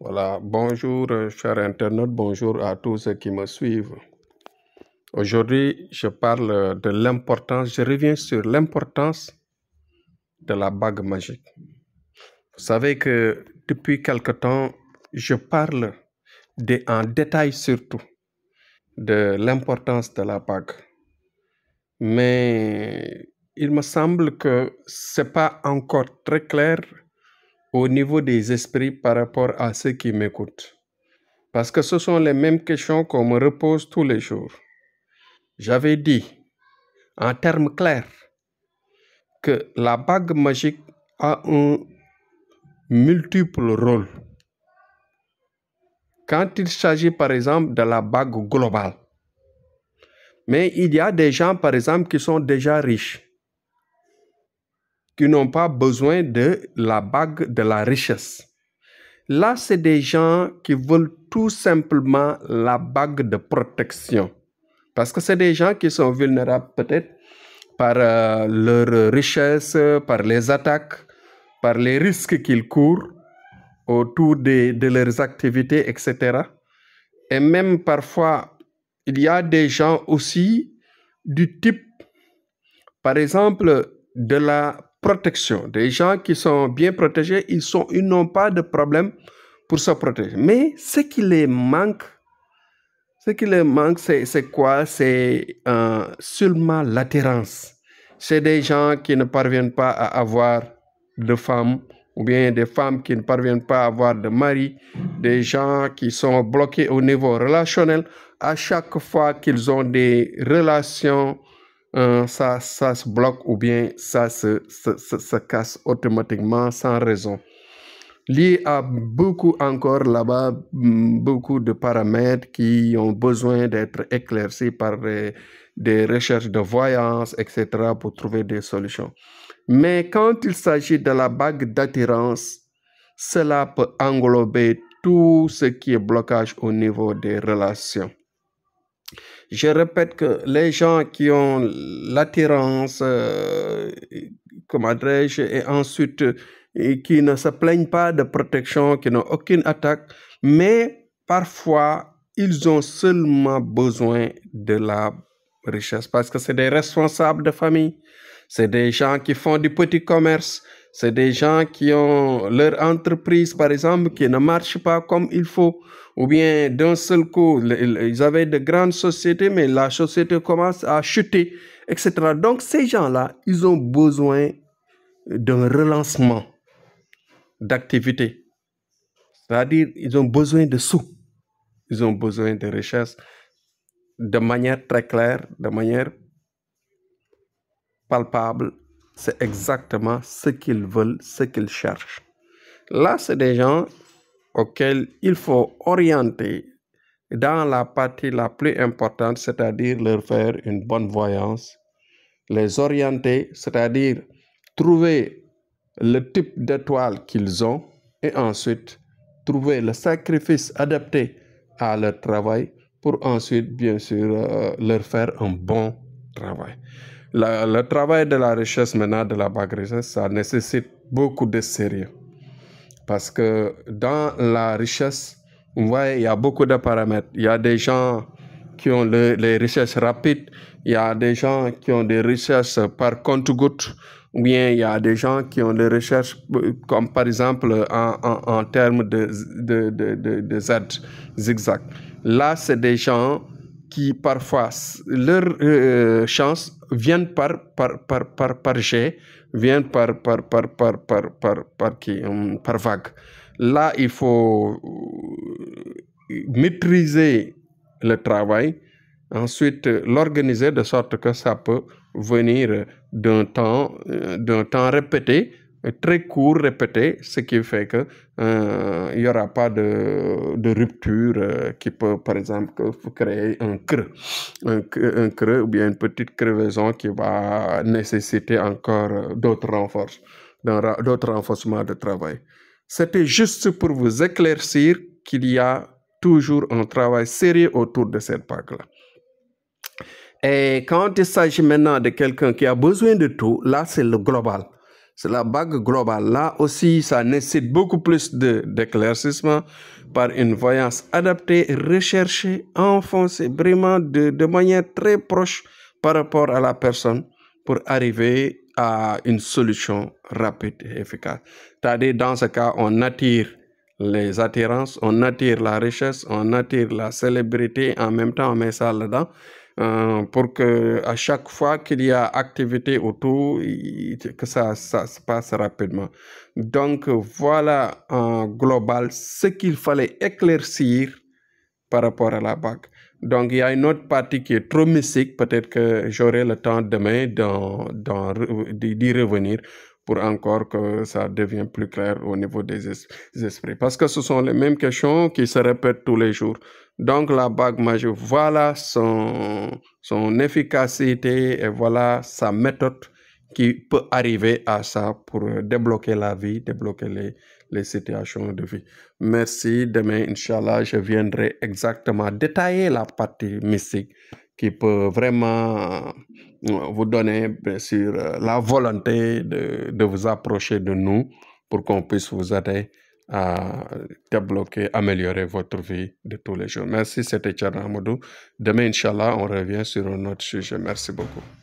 Voilà, bonjour chers internautes, bonjour à tous ceux qui me suivent. Aujourd'hui, je parle de l'importance, je reviens sur l'importance de la bague magique. Vous savez que depuis quelque temps, je parle en détail surtout de l'importance de la bague. Mais il me semble que ce n'est pas encore très clair au niveau des esprits par rapport à ceux qui m'écoutent. Parce que ce sont les mêmes questions qu'on me repose tous les jours. J'avais dit, en termes clairs, que la bague magique a un multiple rôle. Quand il s'agit, par exemple, de la bague globale, mais il y a des gens, par exemple, qui sont déjà riches, qui n'ont pas besoin de la bague de la richesse. Là, c'est des gens qui veulent tout simplement la bague de protection. Parce que c'est des gens qui sont vulnérables peut-être par leur richesse, par les attaques, par les risques qu'ils courent autour de leurs activités, etc. Et même parfois, il y a des gens aussi du type, par exemple, de la protection. Des gens qui sont bien protégés, ils n'ont pas de problème pour se protéger. Mais ce qui les manque, c'est quoi? C'est seulement l'attirance. C'est des gens qui ne parviennent pas à avoir de femmes, ou bien des femmes qui ne parviennent pas à avoir de mari, des gens qui sont bloqués au niveau relationnel. À chaque fois qu'ils ont des relations, ça se bloque ou bien ça se casse automatiquement sans raison. Lié à beaucoup encore là-bas, beaucoup de paramètres qui ont besoin d'être éclaircis par des recherches de voyance, etc. pour trouver des solutions. Mais quand il s'agit de la bague d'attirance, cela peut englober tout ce qui est blocage au niveau des relations. Je répète que les gens qui ont l'attirance, comment dirais-je, et ensuite et qui ne se plaignent pas de protection, qui n'ont aucune attaque, mais parfois, ils ont seulement besoin de la richesse parce que c'est des responsables de famille, c'est des gens qui font du petit commerce, c'est des gens qui ont leur entreprise, par exemple, qui ne marche pas comme il faut, ou bien d'un seul coup, ils avaient de grandes sociétés, mais la société commence à chuter, etc. Donc, ces gens-là, ils ont besoin d'un relancement d'activité. C'est-à-dire, ils ont besoin de sous, ils ont besoin de richesse de manière très claire, de manière palpable. C'est exactement ce qu'ils veulent, ce qu'ils cherchent. Là, c'est des gens auxquels il faut orienter dans la partie la plus importante, c'est-à-dire leur faire une bonne voyance, les orienter, c'est-à-dire trouver le type d'étoile qu'ils ont et ensuite trouver le sacrifice adapté à leur travail pour ensuite, bien sûr, leur faire un bon travail. Le travail de la richesse maintenant, de la bague richesse, ça nécessite beaucoup de sérieux. Parce que dans la richesse, vous voyez, il y a beaucoup de paramètres. Il y a des gens qui ont les richesses rapides, il y a des gens qui ont des richesses par compte-gouttes, ou bien il y a des gens qui ont des richesses comme par exemple en termes de Z, zigzag. Là, c'est des gens qui parfois, leur chance viennent par jet, viennent par vague. Là, il faut maîtriser le travail, ensuite l'organiser de sorte que ça peut venir d'un temps répété, très court répété, ce qui fait que il n'y aura pas de rupture qui peut, par exemple, créer un creux ou bien une petite crevaison qui va nécessiter encore d'autres renforcements de travail. C'était juste pour vous éclaircir qu'il y a toujours un travail sérieux autour de cette bague-là. Et quand il s'agit maintenant de quelqu'un qui a besoin de tout, là, c'est le global. c'est la bague globale. Là aussi, ça nécessite beaucoup plus d'éclaircissement par une voyance adaptée, recherchée, enfoncée, vraiment de manière très proche par rapport à la personne pour arriver à une solution rapide et efficace. C'est-à-dire, dans ce cas, on attire les attirances, on attire la richesse, on attire la célébrité, en même temps on met ça là-dedans pour que à chaque fois qu'il y a activité autour, que ça se passe rapidement. Donc voilà en global ce qu'il fallait éclaircir par rapport à la bague. Donc il y a une autre partie qui est trop mystique, peut-être que j'aurai le temps demain d'y revenir pour encore que ça devienne plus clair au niveau des esprits. Parce que ce sont les mêmes questions qui se répètent tous les jours. Donc la bague magique, voilà son efficacité et voilà sa méthode qui peut arriver à ça pour débloquer la vie, débloquer les situations de vie. Merci. Demain, Inch'Allah, je viendrai exactement détailler la partie mystique qui peut vraiment vous donner, bien sûr, la volonté de vous approcher de nous pour qu'on puisse vous aider à débloquer, améliorer votre vie de tous les jours. Merci, c'était Thierno Amadou. Demain, Inch'Allah, on revient sur un autre sujet. Merci beaucoup.